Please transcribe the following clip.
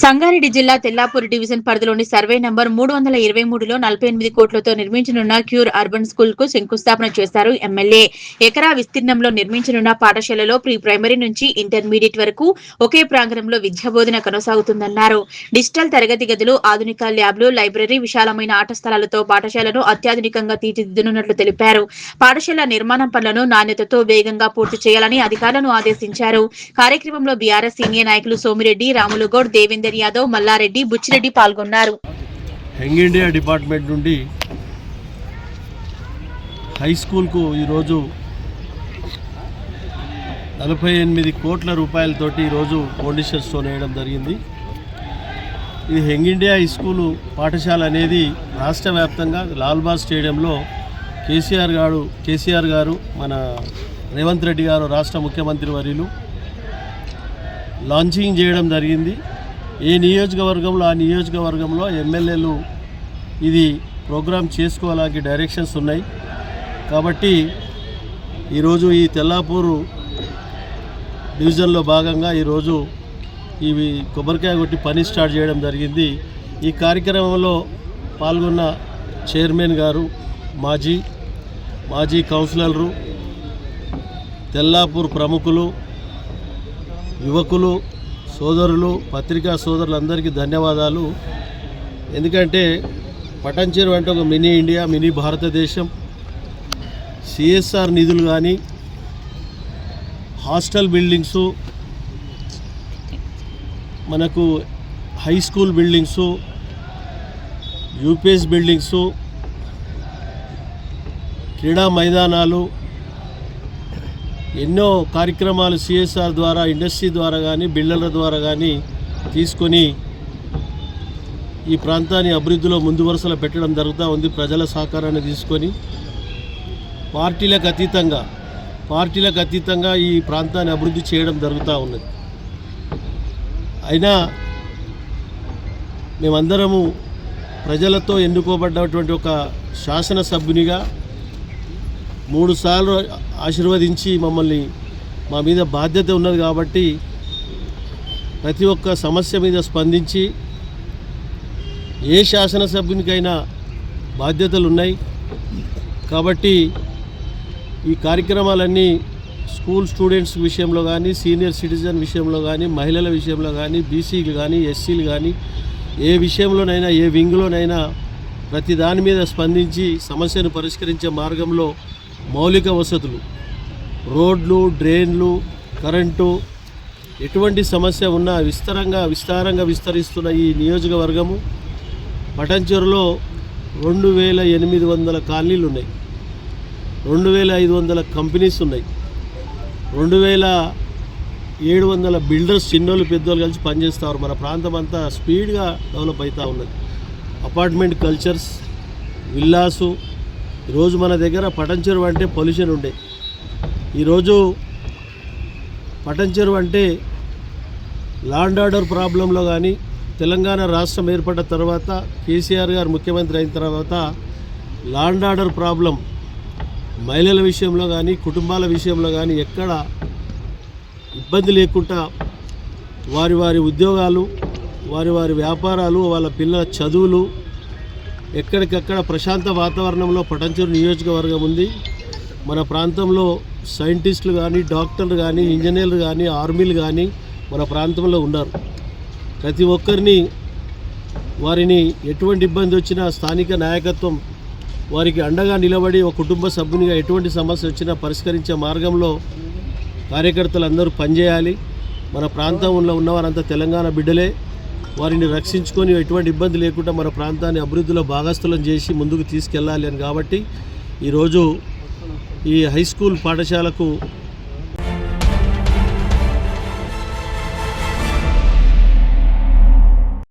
సంగారెడ్డి జిల్లా తెల్లాపూర్ డివిజన్ పరిధిలోని survey number 323లో 48 కోట్లతో నిర్మించనున్న క్యూర్ అర్బన్ స్కూల్ కు శంకుస్థాపన చేశారు ఎమ్మెల్యే. ఎకరా విస్తీర్ణంలో నిర్మించనున్న పాఠశాలలో ప్రీ ప్రైమరీ నుంచి ఇంటర్మీడియట్ వరకు ఒకే ప్రాంగణంలో విద్యాబోధన కొనసాగుతుందన్నారు. డిజిటల్ తరగతి గదులు, ఆధునిక ల్యాబ్లు, లైబ్రరీ, విశాలమైన ఆట స్థలాలతో పాఠశాలను అత్యాధునికంగా తీర్చిదిద్దనున్నట్లు తెలిపారు. పాఠశాల నిర్మాణం పనులను నాణ్యతతో వేగంగా పూర్తి చేయాలని అధికారులను ఆదేశించారు. కార్యక్రమంలో బీఆర్ఎస్ సీనియర్ నాయకులు సోమిరెడ్డి, రాములుగౌడ్, దేవేందర్ యాదవ్, మల్లారెడ్డి, బుచ్చిరెడ్డి పాల్గొన్నారు. యంగ్ ఇండియా డిపార్ట్మెంట్ నుండి హై స్కూల్కు ఈరోజు 48 కోట్ల రూపాయలతోటి ఈరోజు ఫౌండేషన్ స్టోన్ వేయడం జరిగింది. ఇది యంగ్ ఇండియా హై స్కూలు పాఠశాల అనేది రాష్ట్ర వ్యాప్తంగా లాల్బాగ్ స్టేడియంలో కేసీఆర్ గారు మన రేవంత్ రెడ్డి గారు రాష్ట్ర ముఖ్యమంత్రి వర్యులు లాంచింగ్ చేయడం జరిగింది. ఏ నియోజకవర్గంలో ఆ నియోజకవర్గంలో ఎమ్మెల్యేలు ఇది ప్రోగ్రాం చేసుకోవడానికి డైరెక్షన్స్ ఉన్నాయి. కాబట్టి ఈరోజు ఈ తెల్లాపూరు డివిజన్లో భాగంగా ఈరోజు ఇవి కొబ్బరికాయ కొట్టి పని స్టార్ట్ చేయడం జరిగింది. ఈ కార్యక్రమంలో పాల్గొన్న చైర్మన్ గారు, మాజీ కౌన్సిలర్లు, తెల్లాపూర్ ప్రముఖులు, యువకులు, సోదరులు, పత్రికా సోదరులందరికీ ధన్యవాదాలు. ఎందుకంటే పటాన్చెరు అంటే ఒక మినీ ఇండియా, మినీ భారతదేశం. సిఎస్ఆర్ నిధులు కానీ, హాస్టల్ బిల్డింగ్సు, మనకు high school buildings, UPS buildings, క్రీడా మైదానాలు, ఎన్నో కార్యక్రమాలు సిఎస్ఆర్ ద్వారా, ఇండస్ట్రీ ద్వారా కానీ, బిల్డర్ల ద్వారా కానీ తీసుకొని ఈ ప్రాంతాన్ని అభివృద్ధిలో ముందు వరుసలో పెట్టడం జరుగుతూ ఉంది. ప్రజల సహకారాన్ని తీసుకొని పార్టీలకు అతీతంగా ఈ ప్రాంతాన్ని అభివృద్ధి చేయడం జరుగుతూ ఉన్నది. అయినా మేమందరము ప్రజలతో ఎన్నుకోబడ్డటువంటి ఒక శాసనసభ్యునిగా 3 సార్లు ఆశీర్వదించి మమ్మల్ని మా మీద బాధ్యత ఉన్నది కాబట్టి ప్రతి ఒక్క సమస్య మీద స్పందించి ఏ శాసనసభ్యునికైనా బాధ్యతలు ఉన్నాయి. కాబట్టి ఈ కార్యక్రమాలన్నీ స్కూల్ స్టూడెంట్స్ విషయంలో కానీ, సీనియర్ సిటిజన్ విషయంలో కానీ, మహిళల విషయంలో కానీ, బీసీలు కానీ, ఎస్సీలు కానీ, ఏ విషయంలోనైనా, ఏ వింగ్లోనైనా ప్రతి దాని మీద స్పందించి సమస్యను పరిష్కరించే మార్గంలో మౌలిక వసతులు, రోడ్లు, డ్రైన్లు, కరెంటు, ఎటువంటి సమస్య ఉన్నా విస్తారంగా విస్తరిస్తున్న ఈ నియోజకవర్గము పటాన్చెరులో 2800 కాలనీలు ఉన్నాయి, 2500 కంపెనీస్ ఉన్నాయి, 2700 బిల్డర్స్, చిన్నోళ్ళు పెద్దోళ్ళు కలిసి పనిచేస్తారు. మన ప్రాంతం అంతా స్పీడ్గా డెవలప్ అవుతూ ఉన్నది. Apartment cultures, villas. ఈరోజు మన దగ్గర పటాన్చెరు అంటే పొల్యూషన్ ఉండే, ఈరోజు పటాన్చెరు అంటే లా అండ్ ఆర్డర్ ప్రాబ్లంలో కానీ, తెలంగాణ రాష్ట్రం ఏర్పడ్డ తర్వాత కేసీఆర్ గారు ముఖ్యమంత్రి అయిన తర్వాత లా అండ్ ఆర్డర్ ప్రాబ్లం మహిళల విషయంలో కానీ, కుటుంబాల విషయంలో కానీ ఎక్కడ ఇబ్బంది లేకుండా వారి ఉద్యోగాలు, వారి వ్యాపారాలు, వాళ్ళ పిల్లల చదువులు ఎక్కడికక్కడ ప్రశాంత వాతావరణంలో పటాన్చెరు నియోజకవర్గం ఉంది. మన ప్రాంతంలో సైంటిస్టులు కానీ, డాక్టర్లు కానీ, ఇంజనీర్లు కానీ, ఆర్మీలు కానీ మన ప్రాంతంలో ఉన్నారు. ప్రతి ఒక్కరిని వారిని ఎటువంటి ఇబ్బంది వచ్చినా స్థానిక నాయకత్వం వారికి అండగా నిలబడి ఒక కుటుంబ సభ్యునిగా ఎటువంటి సమస్య వచ్చినా పరిష్కరించే మార్గంలో కార్యకర్తలు అందరూ పనిచేయాలి. మన ప్రాంతంలో ఉన్నవారంతా తెలంగాణ బిడ్డలే. వారిని రక్షించుకొని ఎటువంటి ఇబ్బంది లేకుండా మన ప్రాంతాన్ని అభివృద్ధిలో భాగస్థులను చేసి ముందుకు తీసుకెళ్ళాలి అని కాబట్టి ఈరోజు ఈ హై స్కూల్ పాఠశాలకు